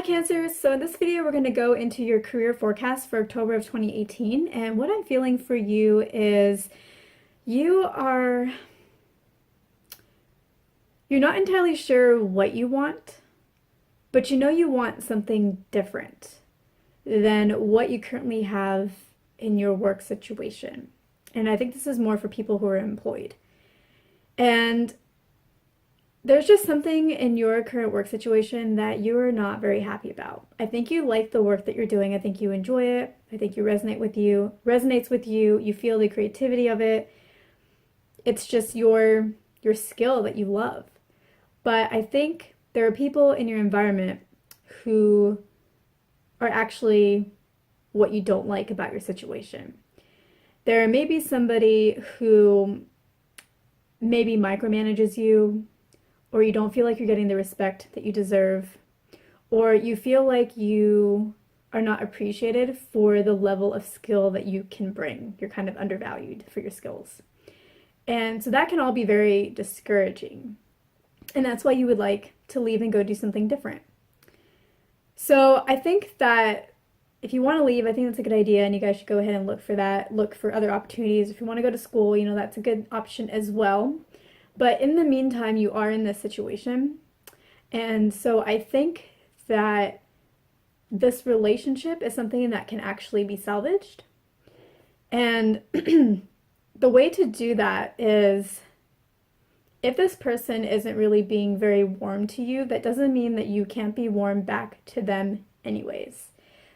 Cancer. So in this video, we're going to go into your career forecast for October of 2018. And what I'm feeling for you is you are, you're not entirely sure what you want, but you know you want something different than what you currently have in your work situation. And I think this is more for people who are employed. And there's just something in your current work situation that you are not very happy about. I think you like the work that you're doing. I think you enjoy it. I think you resonates with you. You feel the creativity of it. It's just your skill that you love. But I think there are people in your environment who are actually what you don't like about your situation. There may be somebody who maybe micromanages you, or you don't feel like you're getting the respect that you deserve, or you feel like you are not appreciated for the level of skill that you can bring. You're kind of undervalued for your skills. And so that can all be very discouraging. And that's why you would like to leave and go do something different. So I think that if you want to leave, I think that's a good idea, and you guys should go ahead and look for that. Look for other opportunities. If you want to go to school, that's a good option as well. But in the meantime, you are in this situation. And so I think that this relationship is something that can actually be salvaged. And the way to do that is, if this person isn't really being very warm to you, that doesn't mean that you can't be warm back to them anyways.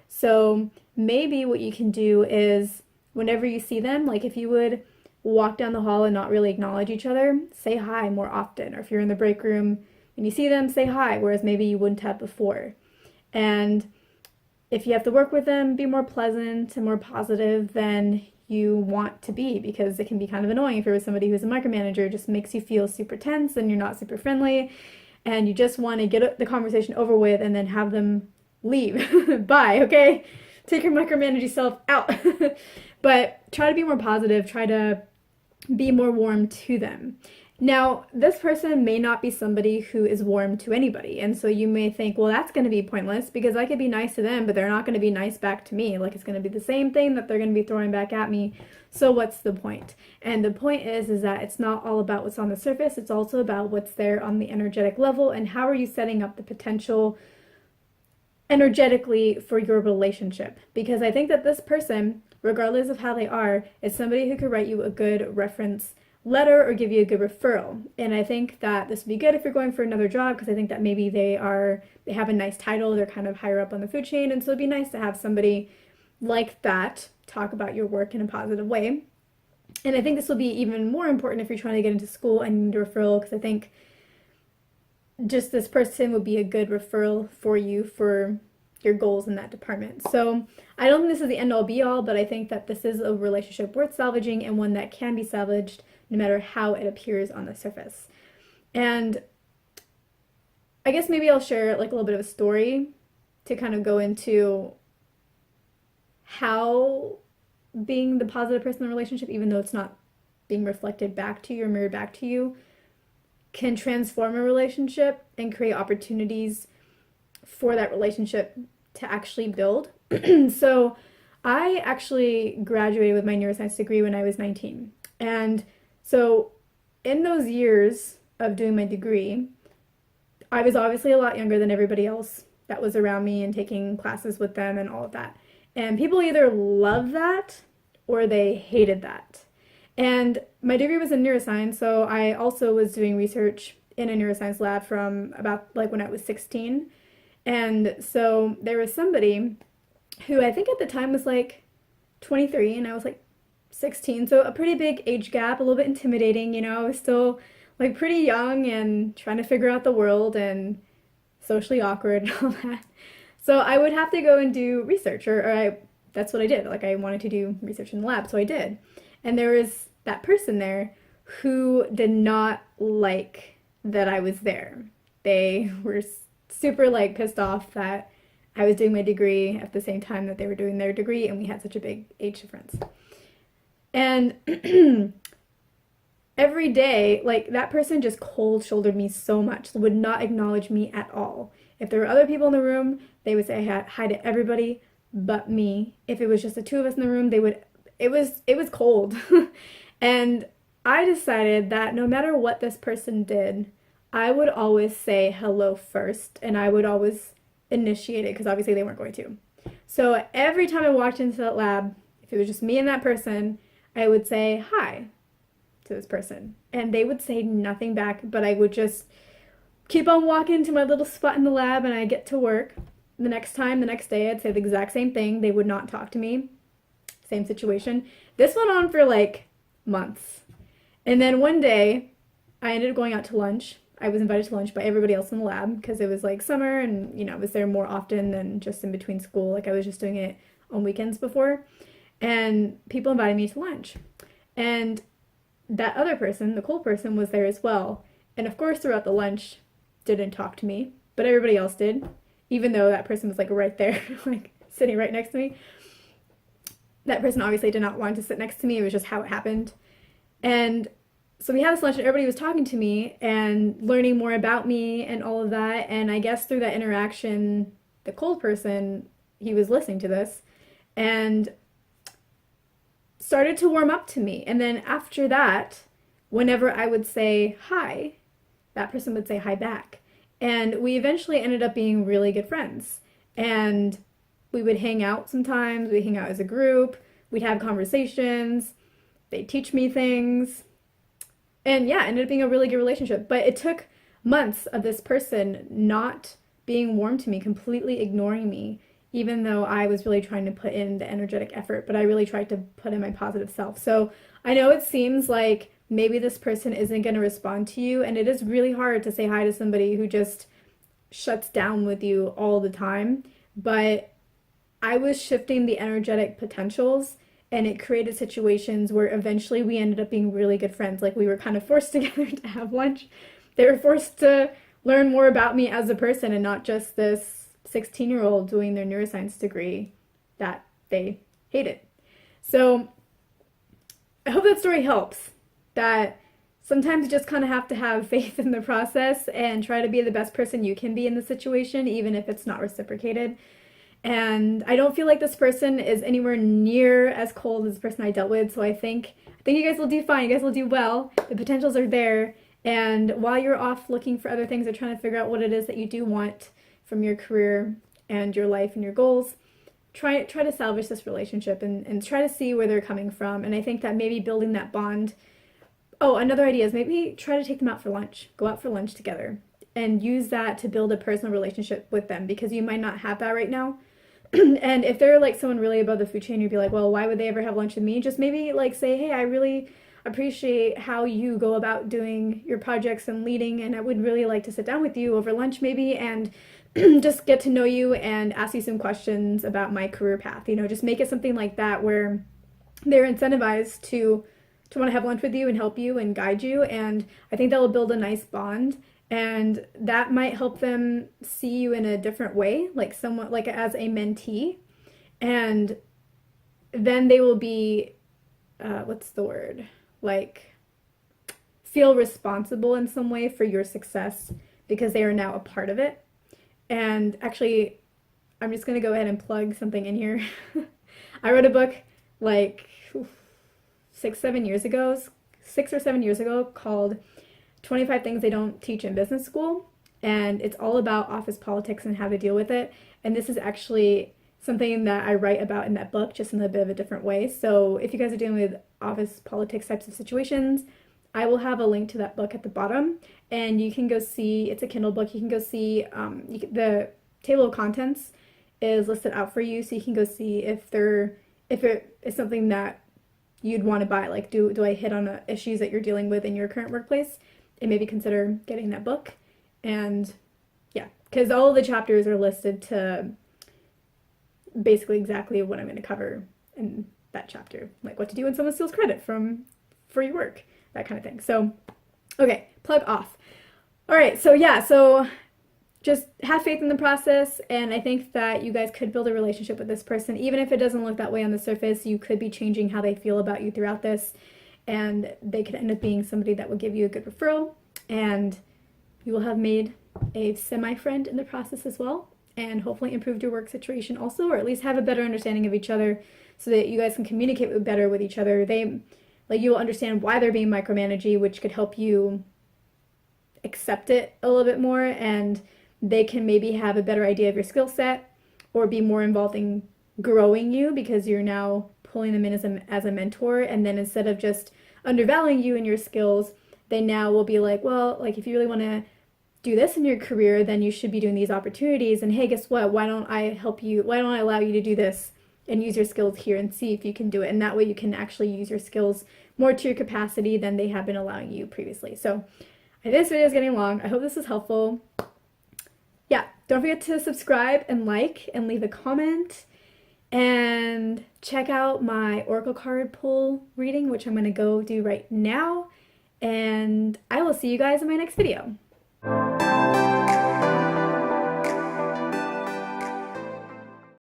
So maybe what you can do is, whenever you see them, like if you would walk down the hall and not really acknowledge each other, say hi more often. Or if you're in the break room and you see them, say hi, whereas maybe you wouldn't have before. And if you have to work with them, be more pleasant and more positive than you want to be, because it can be kind of annoying if you're with somebody who's a micromanager. It just makes you feel super tense and you're not super friendly, and you just want to get the conversation over with and then have them leave. Bye, okay? Take your micromanaging self out. But try to be more positive, try to be more warm to them. Now, this person may not be somebody who is warm to anybody, and so you may think, well, that's going to be pointless because I could be nice to them, but they're not going to be nice back to me. Like, it's going to be the same thing that they're going to be throwing back at me. So what's the point? And the point is that it's not all about what's on the surface. It's also about what's there on the energetic level, and how are you setting up the potential energetically for your relationship. Because I think that this person, regardless of how they are, is somebody who could write you a good reference letter or give you a good referral. And I think that this would be good if you're going for another job, because I think that maybe they have a nice title, they're kind of higher up on the food chain, and so it'd be nice to have somebody like that talk about your work in a positive way. And I think this will be even more important if you're trying to get into school and need a referral, because I think just this person would be a good referral for you for your goals in that department. So I don't think this is the end all be all, but I think that this is a relationship worth salvaging, and one that can be salvaged no matter how it appears on the surface. And I guess maybe I'll share like a little bit of a story to kind of go into how being the positive person in the relationship, even though it's not being reflected back to you or mirrored back to you, can transform a relationship and create opportunities for that relationship to actually build. So I actually graduated with my neuroscience degree when I was 19. And so in those years of doing my degree, I was obviously a lot younger than everybody else that was around me and taking classes with them and all of that. And people either loved that or they hated that. And my degree was in neuroscience, so I also was doing research in a neuroscience lab from about like when I was 16. And so there was somebody who I think at the time was like 23 and I was like 16. So a pretty big age gap, a little bit intimidating, I was still like pretty young and trying to figure out the world and socially awkward and all that. So I would have to go and do research, that's what I did. Like, I wanted to do research in the lab, so I did. And there was that person there who did not like that I was there. They were super like pissed off that I was doing my degree at the same time that they were doing their degree, and we had such a big age difference. And every day, like, that person just cold shouldered me so much, would not acknowledge me at all. If there were other people in the room, they would say hi to everybody but me. If it was just the two of us in the room, it was cold. And I decided that no matter what this person did, I would always say hello first, and I would always initiate it because obviously they weren't going to. So every time I walked into that lab, if it was just me and that person, I would say hi to this person. And they would say nothing back, but I would just keep on walking to my little spot in the lab, and I'd get to work. The next day, I'd say the exact same thing. They would not talk to me. Same situation. This went on for like months. And then one day, I ended up going out to lunch. I was invited to lunch by everybody else in the lab because it was like summer, and I was there more often than just in between school. Like I was just doing it on weekends before. And people invited me to lunch. And that other person, the cool person, was there as well. And of course, throughout the lunch, didn't talk to me, but everybody else did, even though that person was like right there, like sitting right next to me. That person obviously did not want to sit next to me. It was just how it happened. And so we had this lunch and everybody was talking to me and learning more about me and all of that. And I guess through that interaction, the cold person, he was listening to this and started to warm up to me. And then after that, whenever I would say hi, that person would say hi back. And we eventually ended up being really good friends. And we would hang out sometimes. We'd hang out as a group. We'd have conversations. They'd teach me things. And yeah, it ended up being a really good relationship. But it took months of this person not being warm to me, completely ignoring me, even though I was really trying to put in the energetic effort. But I really tried to put in my positive self. So I know it seems like maybe this person isn't going to respond to you, and it is really hard to say hi to somebody who just shuts down with you all the time. But I was shifting the energetic potentials, and it created situations where eventually we ended up being really good friends. Like we were kind of forced together to have lunch. They were forced to learn more about me as a person and not just this 16-year-old doing their neuroscience degree that they hated. So I hope that story helps. That sometimes you just kind of have to have faith in the process and try to be the best person you can be in the situation, even if it's not reciprocated. And I don't feel like this person is anywhere near as cold as the person I dealt with, so I think you guys will do fine. You guys will do well. The potentials are there. And while you're off looking for other things or trying to figure out what it is that you do want from your career and your life and your goals, try to salvage this relationship and try to see where they're coming from. And I think that maybe building that bond. Oh, another idea is maybe try to take them out for lunch. Go out for lunch together and use that to build a personal relationship with them, because you might not have that right now. And if they're like someone really above the food chain, you'd be like, well, why would they ever have lunch with me? Just maybe like say, hey, I really appreciate how you go about doing your projects and leading, and I would really like to sit down with you over lunch maybe and just get to know you and ask you some questions about my career path. Just make it something like that where they're incentivized to want to have lunch with you and help you and guide you. And I think that will build a nice bond, and that might help them see you in a different way, like somewhat like as a mentee. And then they will be, what's the word? Like feel responsible in some way for your success because they are now a part of it. And actually, I'm just going to go ahead and plug something in here. I wrote a book like 6 or 7 years ago called 25 Things They Don't Teach in Business School. And it's all about office politics and how to deal with it. And this is actually something that I write about in that book, just in a bit of a different way. So if you guys are dealing with office politics types of situations, I will have a link to that book at the bottom, and you can go see, it's a Kindle book, you can go see, the table of contents is listed out for you, so you can go see if it is something that you'd want to buy. Like, do I hit on issues that you're dealing with in your current workplace, and maybe consider getting that book. And yeah, because all of the chapters are listed to basically exactly what I'm going to cover in that chapter, like what to do when someone steals credit for your work, that kind of thing. So, okay, plug off. All right, so yeah, so just have faith in the process, and I think that you guys could build a relationship with this person. Even if it doesn't look that way on the surface, you could be changing how they feel about you throughout this, and they could end up being somebody that will give you a good referral, and you will have made a semi-friend in the process as well, and hopefully improved your work situation also, or at least have a better understanding of each other so that you guys can communicate better with each other. You'll understand why they're being micromanaging, which could help you accept it a little bit more, and they can maybe have a better idea of your skill set or be more involved in growing you because you're now pulling them in as a mentor. And then instead of just undervaluing you and your skills, they now will be like, well, like if you really want to do this in your career, then you should be doing these opportunities. And hey, guess what? Why don't I help you? Why don't I allow you to do this and use your skills here and see if you can do it? And that way you can actually use your skills more to your capacity than they have been allowing you previously. So this video is getting long. I hope this is helpful. Yeah, don't forget to subscribe and like and leave a comment. And check out my Oracle card pull reading, which I'm going to go do right now. And I will see you guys in my next video.